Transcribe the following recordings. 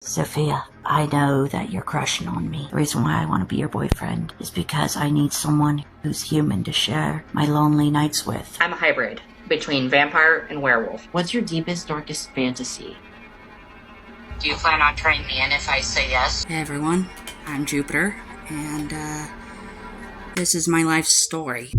Sophia, I know that you're crushing on me. The reason why I want to be your boyfriend is because I need someone who's human to share my lonely nights with. I'm a hybrid between vampire and werewolf. What's your deepest, darkest fantasy? Do you plan on turning me in if I say yes? Hey everyone, I'm Jupiter, and this is my life story.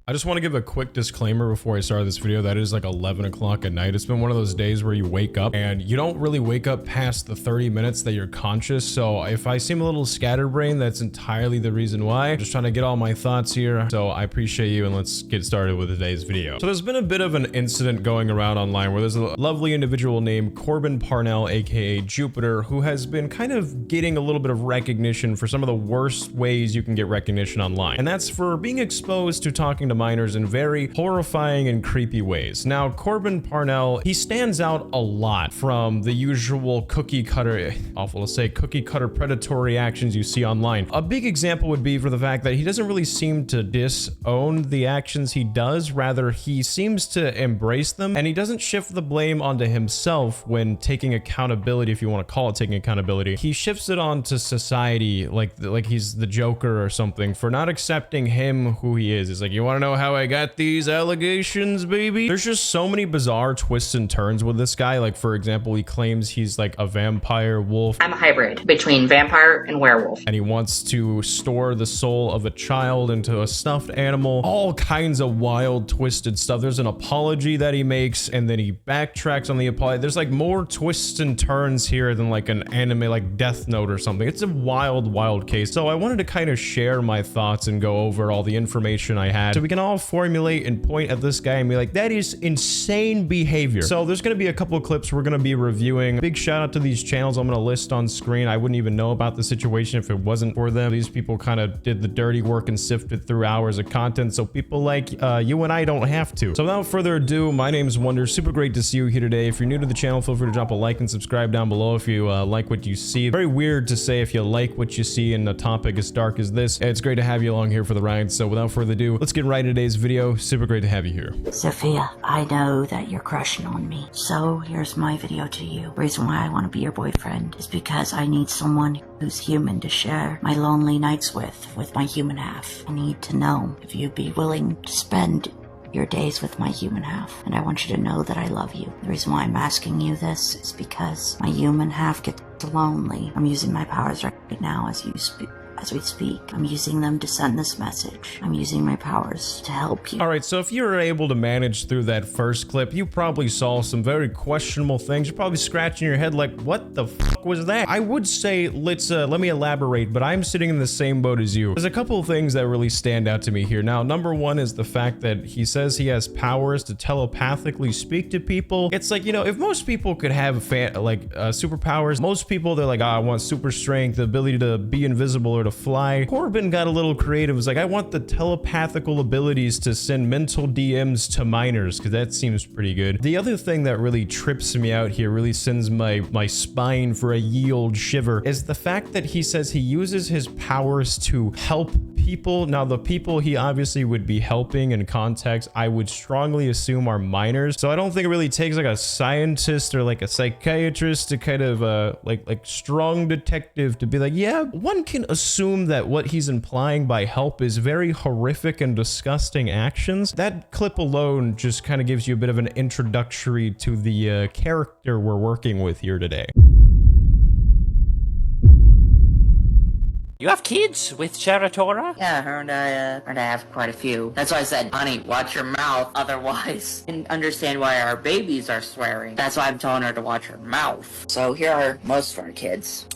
I just want to give a quick disclaimer before I start this video that it is like 11 o'clock at night. It's been one of those days where you wake up and you don't really wake up past the 30 minutes that you're conscious. So if I seem a little scatterbrained, that's entirely the reason why. I'm just trying to get all my thoughts here. So I appreciate you, and let's get started with today's video. So there's been a bit of an incident going around online where there's a lovely individual named Corbin Parnell, aka Jupiter, who has been kind of getting a little bit of recognition for some of the worst ways you can get recognition online. And that's for being exposed to talking to minors in very horrifying and creepy ways. Now, Corbin Parnell, he stands out a lot from the usual cookie cutter, awful to say, cookie cutter predatory actions you see online. A big example would be for the fact that he doesn't really seem to disown the actions he does, rather he seems to embrace them, and he doesn't shift the blame onto himself when taking accountability, if you want to call it taking accountability. He shifts it onto society, like he's the Joker or something, for not accepting him who he is. It's like, you want to know how I got these allegations, baby? There's just so many bizarre twists and turns with this guy. Like, for example, he claims he's like a vampire wolf. I'm a hybrid between vampire and werewolf. And he wants to store the soul of a child into a stuffed animal. All kinds of wild, twisted stuff. There's an apology that he makes, and then he backtracks on the apology. There's like more twists and turns here than like an anime like Death Note or something. It's a wild, wild case. So I wanted to kind of share my thoughts and go over all the information I had so we can all formulate and point at this guy and be like, that is insane behavior. So there's going to be a couple of clips we're going to be reviewing. Big shout out to these channels I'm going to list on screen. I wouldn't even know about the situation if it wasn't for them. These people kind of did the dirty work and sifted through hours of content, so people like you and I don't have to. So without further ado, my name's Wonder. Super great to see you here today. If you're new to the channel, feel free to drop a like and subscribe down below if you like what you see. Very weird to say if you like what you see in a topic as dark as this. It's great to have you along here for the ride. So without further ado, let's get right into today's video. Super great to have you here. Sophia, I know that you're crushing on me. So here's my video to you. The reason why I want to be your boyfriend is because I need someone who's human to share my lonely nights with my human half. I need to know if you'd be willing to spend your days with my human half, and I want you to know that I love you. The reason why I'm asking you this is because my human half gets lonely. I'm using my powers right now as we speak. I'm using them to send this message. I'm using my powers to help you. All right, so if you were able to manage through that first clip, you probably saw some very questionable things. You're probably scratching your head like, what the fuck was that? I would say, let me elaborate, but I'm sitting in the same boat as you. There's a couple of things that really stand out to me here. Now, number one is the fact that he says he has powers to telepathically speak to people. It's like, you know, if most people could have superpowers, most people, they're like, I want super strength, the ability to be invisible or to fly. Corbin got a little creative. It was like, I want the telepathical abilities to send mental DMs to minors, because that seems pretty good. The other thing that really trips me out here, really sends my spine for a ye old shiver, is the fact that he says he uses his powers to help people. Now, the people he obviously would be helping in context, I would strongly assume are minors. So I don't think it really takes like a scientist or like a psychiatrist to kind of like strong detective to be like, yeah, one can assume that what he's implying by help is very horrific and disgusting actions. That clip alone just kind of gives you a bit of an introductory to the character we're working with here today. You have kids with Charatora? Yeah, heard I have quite a few. That's why I said, honey, watch your mouth, otherwise you can understand why our babies are swearing. That's why I'm telling her to watch her mouth. So here are most of our kids.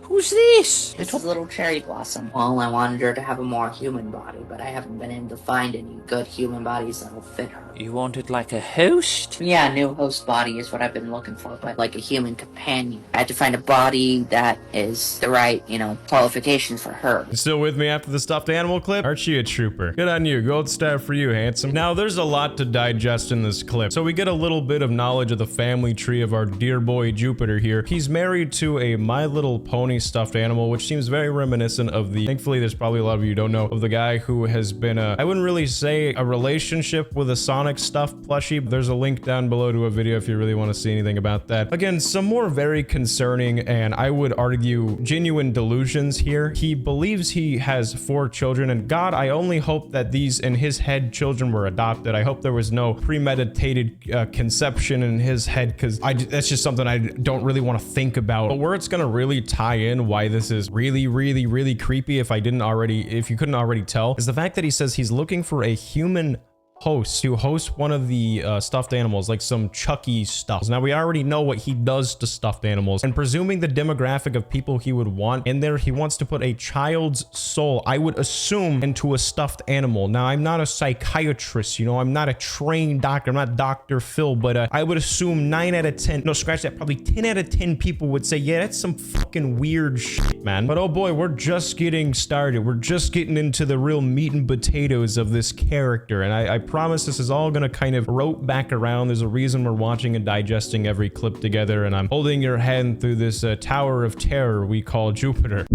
Who's this? This is little Cherry Blossom. Well, I wanted her to have a more human body, but I haven't been able to find any good human bodies that'll fit her. You wanted like a host? Yeah, a new host body is what I've been looking for, but like a human companion. I had to find a body that is the right, qualification ramifications for her. You still with me after the stuffed animal clip? Aren't you a trooper? Good on you. Gold star for you, handsome. Now, there's a lot to digest in this clip. So we get a little bit of knowledge of the family tree of our dear boy Jupiter here. He's married to a My Little Pony stuffed animal, which seems very reminiscent of the, thankfully there's probably a lot of you who don't know, of the guy who has been I wouldn't really say a relationship with a Sonic stuffed plushie. There's a link down below to a video if you really want to see anything about that. Again, some more very concerning and I would argue genuine delusions here. He believes he has 4 children, and God, I only hope that these in his head children were adopted. I hope there was no premeditated conception in his head, because that's just something I don't really want to think about. But where it's gonna really tie in why this is really creepy, if you couldn't already tell, is the fact that he says he's looking for a human host to host one of the stuffed animals, like some Chucky stuff. Now we already know what he does to stuffed animals, and presuming the demographic of people he would want in there, he wants to put a child's soul, I would assume, into a stuffed animal. Now I'm not a psychiatrist, you know, I'm not a trained doctor, I'm not Dr. Phil, but I would assume 9 out of 10, no, scratch that, probably 10 out of 10 people would say, yeah, that's some fucking weird shit, man. But oh boy, we're just getting started. We're just getting into the real meat and potatoes of this character, and I promise this is all gonna kind of rope back around. There's a reason we're watching and digesting every clip together, and I'm holding your hand through this tower of terror we call Jupiter.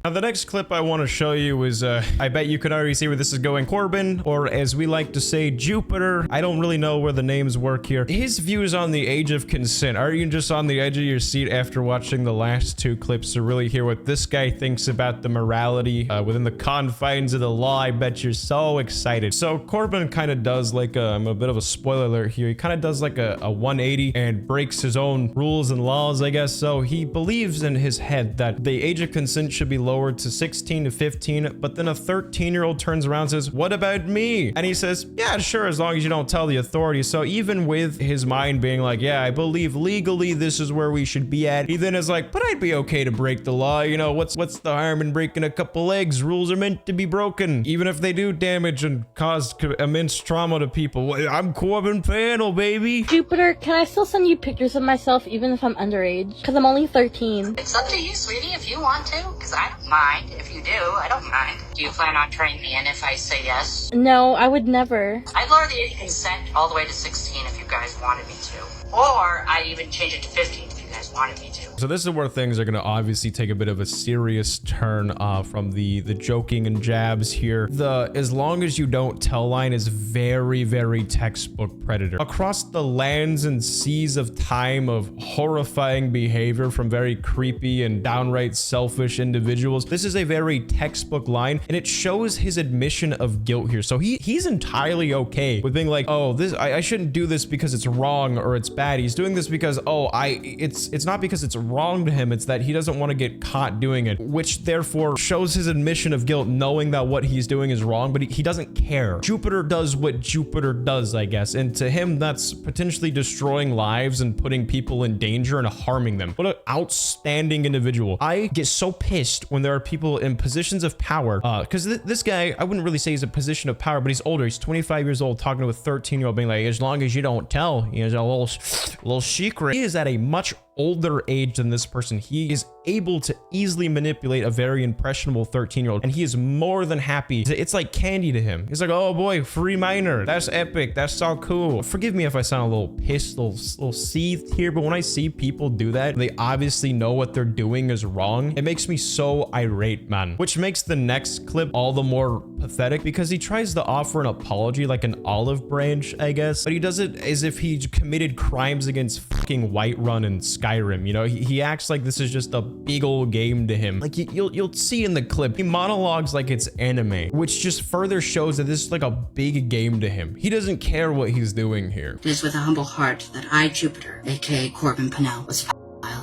Now, the next clip I want to show you is, I bet you can already see where this is going. Corbin, or as we like to say, Jupiter. I don't really know where the names work here. His views on the age of consent. Are you just on the edge of your seat after watching the last 2 clips to really hear what this guy thinks about the morality within the confines of the law? I bet you're so excited. So Corbin kind of does like a bit of a spoiler alert here. He kind of does like a 180 and breaks his own rules and laws, I guess. So he believes in his head that the age of consent should be lowered to 16 to 15, but then a 13-year-old turns around and says, what about me? And he says, yeah, sure, as long as you don't tell the authorities. So even with his mind being like, yeah, I believe legally this is where we should be at, he then is like, but I'd be okay to break the law. You know, what's the harm in breaking a couple legs? Rules are meant to be broken, even if they do damage and cause immense trauma to people. I'm Corbin Panel, baby. Jupiter, can I still send you pictures of myself even if I'm underage? Because I'm only 13. It's up to you, sweetie, if you want to, because I don't mind. If you do, I don't mind. Do you plan on turning me in if I say yes? No, I would never. I'd lower the age of consent all the way to 16 if you guys wanted me to. Or I'd even change it to 15 if you guys wanted me to. So this is where things are going to obviously take a bit of a serious turn from the joking and jabs here. The as long as you don't tell line is very textbook Predator. Across the lands and seas of time of horrifying behavior from very creepy and downright selfish individuals, this is a very textbook line, and it shows his admission of guilt here. So he's entirely okay with being like, oh, this I shouldn't do this because it's wrong or it's bad. He's doing this because, oh, it's not because it's wrong to him, it's that he doesn't want to get caught doing it, which therefore shows his admission of guilt, knowing that what he's doing is wrong, but he doesn't care. Jupiter does what Jupiter does, I guess, and to him that's potentially destroying lives and putting people in danger and harming them. What an outstanding individual. I get so pissed when there are people in positions of power, because this guy, I wouldn't really say he's a position of power, but he's older. He's 25 years old, talking to a 13-year-old, being like, as long as you don't tell, you know, a little secret. He is at a much older age than this person. He is able to easily manipulate a very impressionable 13-year-old, and he is more than happy. It's like candy to him. He's like, oh boy, free minor, that's epic, that's so cool. Forgive me if I sound a little pissed, a little seethed here, but when I see people do that, they obviously know what they're doing is wrong. It makes me so irate, man. Which makes the next clip all the more pathetic, because he tries to offer an apology like an olive branch, I guess, but he does it as if he committed crimes against fucking Whiterun and Skyrim. You know, he acts like this is just a big old game to him. Like you'll see in the clip, he monologues like it's anime, which just further shows that this is like a big game to him. He doesn't care what he's doing here. It is with a humble heart that I, Jupiter, aka Corbin Panel, was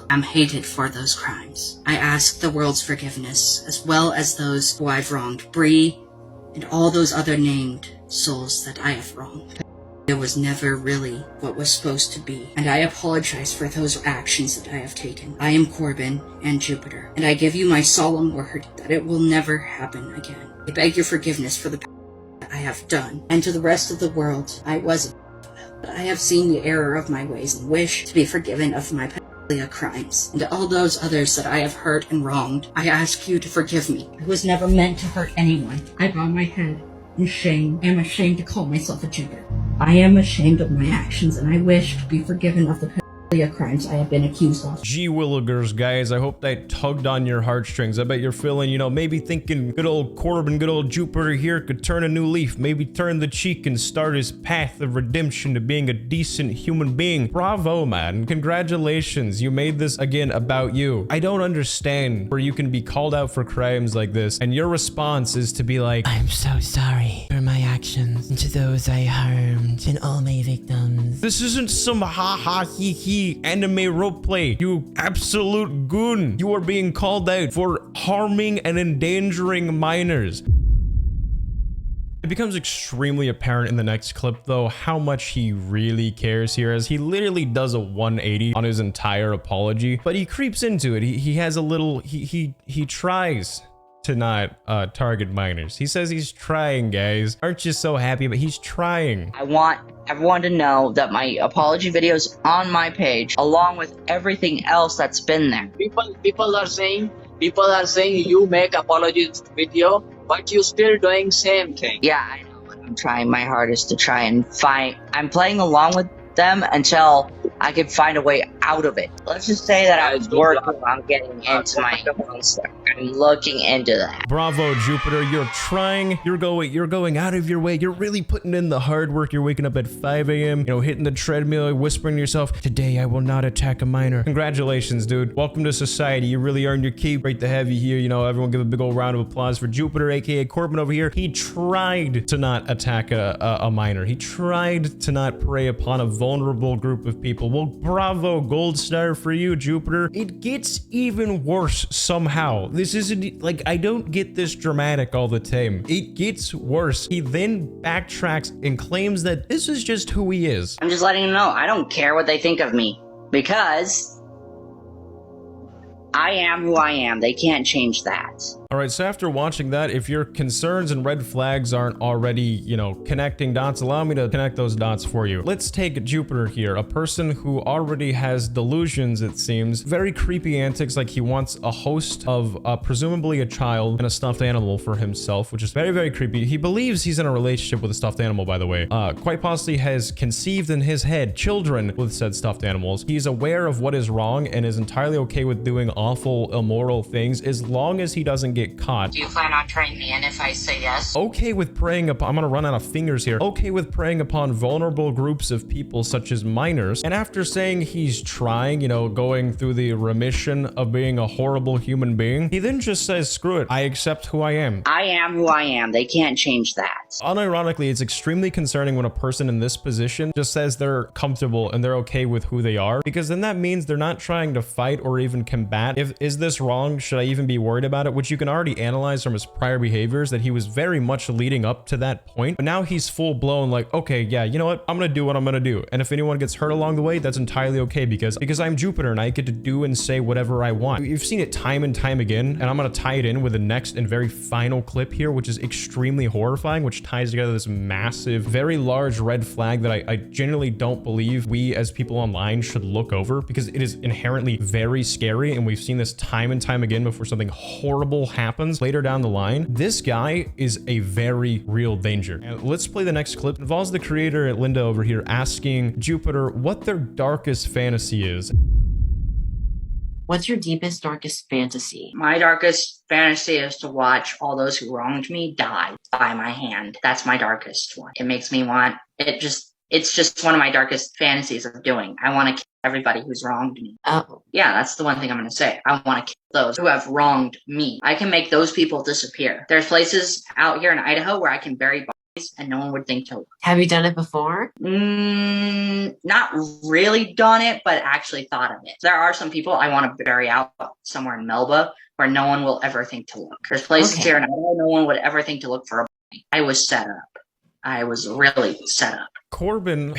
I'm hated for those crimes. I ask the world's forgiveness, as well as those who I've wronged, Bree, and all those other named souls that I have wronged. It was never really what was supposed to be, and I apologize for those actions that I have taken. I am Corbin and Jupiter, and I give you my solemn word that it will never happen again. I beg your forgiveness for the that I have done, and to the rest of the world, I was a I have seen the error of my ways and wish to be forgiven of my crimes, and to all those others that I have hurt and wronged, I ask you to forgive me. I was never meant to hurt anyone. I bow my head in shame. I am ashamed to call myself a Jupiter. I am ashamed of my actions, and I wish to be forgiven of the crimes I have been accused of. Gee willikers, guys, I hope that tugged on your heartstrings. I bet you're feeling, you know, maybe thinking good old Corbin, good old Jupiter here could turn a new leaf, maybe turn the cheek and start his path of redemption to being a decent human being. Bravo, man. Congratulations. You made this, again, about you. I don't understand where you can be called out for crimes like this, and your response is to be like, I'm so sorry for my actions and to those I harmed and all my victims. this isn't some ha-ha hee-hee anime roleplay, you absolute goon. You are being called out for harming and endangering minors. It becomes extremely apparent in the next clip, though, how much he really cares here, as he literally does a 180 on his entire apology, but he creeps into it. He has a little, he tries to not target minors. He says he's trying, guys. Aren't you so happy? But he's trying. I want everyone to know that my apology video is on my page, along with everything else that's been there. People are saying you make apology video, but you still doing same thing. Yeah, I know. I'm trying my hardest to try and find. I'm playing along with them until I can find a way out of it. Let's just say that I was working on getting into my monster. I'm looking into that. Bravo, Jupiter. You're trying. You're going out of your way. You're really putting in the hard work. You're waking up at 5 a.m., you know, hitting the treadmill, whispering to yourself, today I will not attack a minor. Congratulations, dude. Welcome to society. You really earned your keep. Great to have you here. You know, everyone give a big old round of applause for Jupiter, aka Corbin over here. He tried to not attack a minor. He tried to not prey upon a vulnerable group of people. Well, bravo, gold star for you, Jupiter. It gets even worse somehow. This isn't, like, I don't get this dramatic all the time. It gets worse. He then backtracks and claims that this is just who he is. I'm just letting them know, I don't care what they think of me, because I am who I am. They can't change that. All right, so after watching that, if your concerns and red flags aren't already, you know, connecting dots, allow me to connect those dots for you. Let's take Jupiter here, a person who already has delusions, it seems. Very creepy antics, like he wants a host of presumably a child and a stuffed animal for himself, which is very, very creepy. He believes he's in a relationship with a stuffed animal, by the way. Quite possibly has conceived in his head children with said stuffed animals. He's aware of what is wrong and is entirely okay with doing awful, immoral things as long as he doesn't get caught. Do you plan on trying me in if I say yes? Okay with preying upon, I'm gonna run out of fingers here. Okay with preying upon vulnerable groups of people such as minors. And after saying he's trying, you know, going through the remission of being a horrible human being, he then just says, screw it, I accept who I am. I am who I am. They can't change that. Unironically, it's extremely concerning when a person in this position just says they're comfortable and they're okay with who they are, because then that means they're not trying to fight or even combat. Is this wrong? Should I even be worried about it? Which you can already analyze from his prior behaviors that he was very much leading up to that point. But now he's full blown like, okay, yeah, you know what? I'm gonna do what I'm gonna do. And if anyone gets hurt along the way, that's entirely okay, because I'm Jupiter and I get to do and say whatever I want. You've seen it time and time again, and I'm gonna tie it in with the next and very final clip here, which is extremely horrifying, which ties together this massive, very large red flag that I genuinely don't believe we as people online should look over, because it is inherently very scary, and we've seen this time and time again before something horrible happens later down the line. This guy is a very real danger. And let's play the next clip. It involves the creator at Linda over here asking Jupiter what their darkest fantasy is. What's your deepest, darkest fantasy? My darkest fantasy is to watch all those who wronged me die by my hand. That's my darkest one. It makes me want it. It's just one of my darkest fantasies of doing. I want to kill everybody who's wronged me. Oh. Yeah, that's the one thing I'm going to say. I want to kill those who have wronged me. I can make those people disappear. There's places out here in Idaho where I can bury bodies and no one would think to look. Have you done it before? Not really done it, but actually thought of it. There are some people I want to bury out somewhere in Melba where no one will ever think to look. There's places here in Idaho no one would ever think to look for a body. I was set up. I was really set up. Corbin,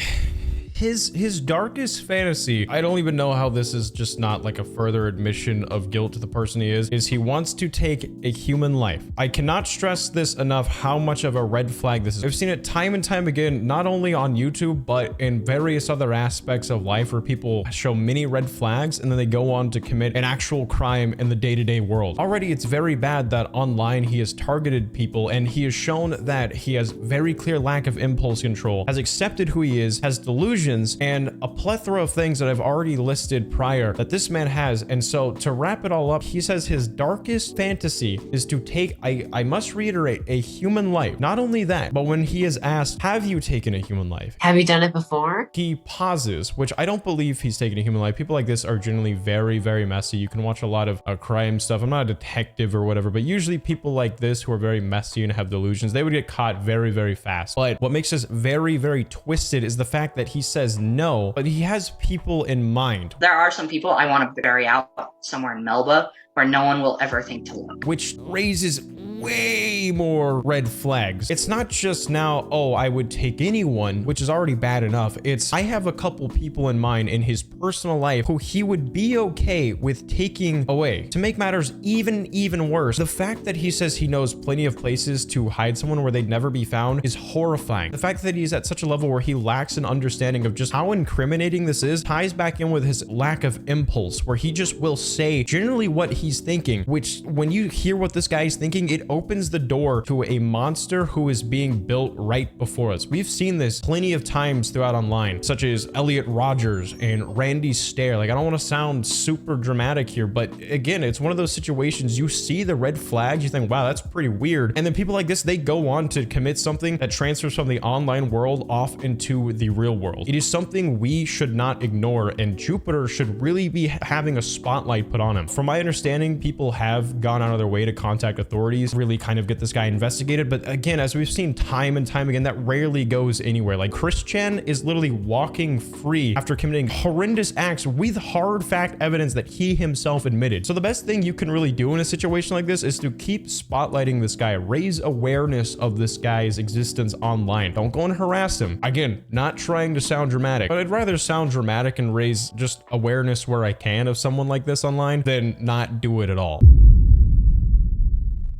His darkest fantasy, I don't even know how this is just not like a further admission of guilt to the person he is he wants to take a human life. I cannot stress this enough how much of a red flag this is. I've seen it time and time again, not only on YouTube, but in various other aspects of life where people show many red flags and then they go on to commit an actual crime in the day-to-day world. Already, it's very bad that online he has targeted people and he has shown that he has very clear lack of impulse control, has accepted who he is, has delusions, and a plethora of things that I've already listed prior that this man has. And so to wrap it all up, he says his darkest fantasy is to take, I must reiterate, a human life. Not only that, but when he is asked, have you taken a human life? Have you done it before? He pauses, which I don't believe he's taken a human life. People like this are generally very, very messy. You can watch a lot of crime stuff. I'm not a detective or whatever, but usually people like this who are very messy and have delusions, they would get caught very, very fast. But what makes this very, very twisted is the fact that he says no, but he has people in mind. There are some people I want to bury out somewhere in Melba where no one will ever think to look. Which raises way more red flags. It's not just now, oh, I would take anyone, which is already bad enough. It's, I have a couple people in mind in his personal life who he would be okay with taking away. To make matters even worse, the fact that he says he knows plenty of places to hide someone where they'd never be found is horrifying. The fact that he's at such a level where he lacks an understanding of just how incriminating this is ties back in with his lack of impulse, where he just will say generally what he's thinking, which when you hear what this guy is thinking, it opens the door to a monster who is being built right before us. We've seen this plenty of times throughout online, such as Elliot Rogers and Randy Stare. Like, I don't want to sound super dramatic here, but again, it's one of those situations you see the red flags, you think, wow, that's pretty weird. And then people like this, they go on to commit something that transfers from the online world off into the real world. It is something we should not ignore, and Jupiter should really be having a spotlight put on him. From my understanding, people have gone out of their way to contact authorities, really kind of get this guy investigated. But again, as we've seen time and time again, that rarely goes anywhere. Like, Chris Chen is literally walking free after committing horrendous acts with hard fact evidence that he himself admitted. So the best thing you can really do in a situation like this is to keep spotlighting this guy, raise awareness of this guy's existence online. Don't go and harass him. Again, not trying to sound dramatic, but I'd rather sound dramatic and raise just awareness where I can of someone like this online than not do it at all.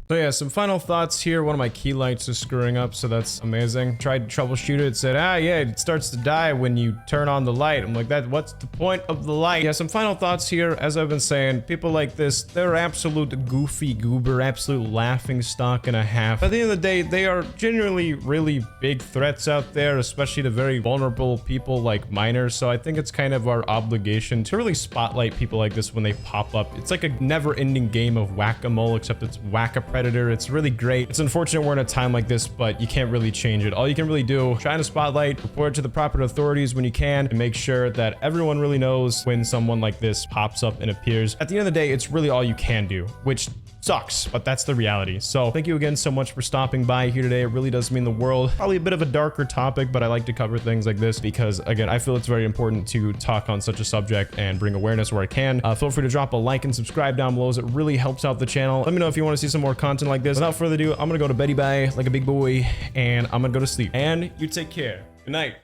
So yeah, some final thoughts here. One of my key lights is screwing up, so that's amazing. Tried to troubleshoot it. It said, yeah, it starts to die when you turn on the light. I'm like, what's the point of the light? Yeah, some final thoughts here. As I've been saying, people like this, they're absolute goofy goober, absolute laughing stock and a half. At the end of the day, they are genuinely really big threats out there, especially to very vulnerable people like minors. So I think it's kind of our obligation to really spotlight people like this when they pop up. It's like a never-ending game of whack-a-mole, except it's whack-a-predator. It's really great. It's unfortunate we're in a time like this, but you can't really change it. All you can really do, shine a spotlight, report it to the proper authorities when you can, and make sure that everyone really knows when someone like this pops up and appears. At the end of the day, it's really all you can do, which sucks, but that's the reality. So thank you again so much for stopping by here today. It really does mean the world. Probably a bit of a darker topic, but I like to cover things like this because, again, I feel it's very important to talk on such a subject and bring awareness where I can. Feel free to drop a like and subscribe down below as it really helps out the channel. Let me know if you want to see some more content like this. Without further ado, I'm gonna go to Betty Bye like a big boy, and I'm gonna go to sleep. And you take care. Good night.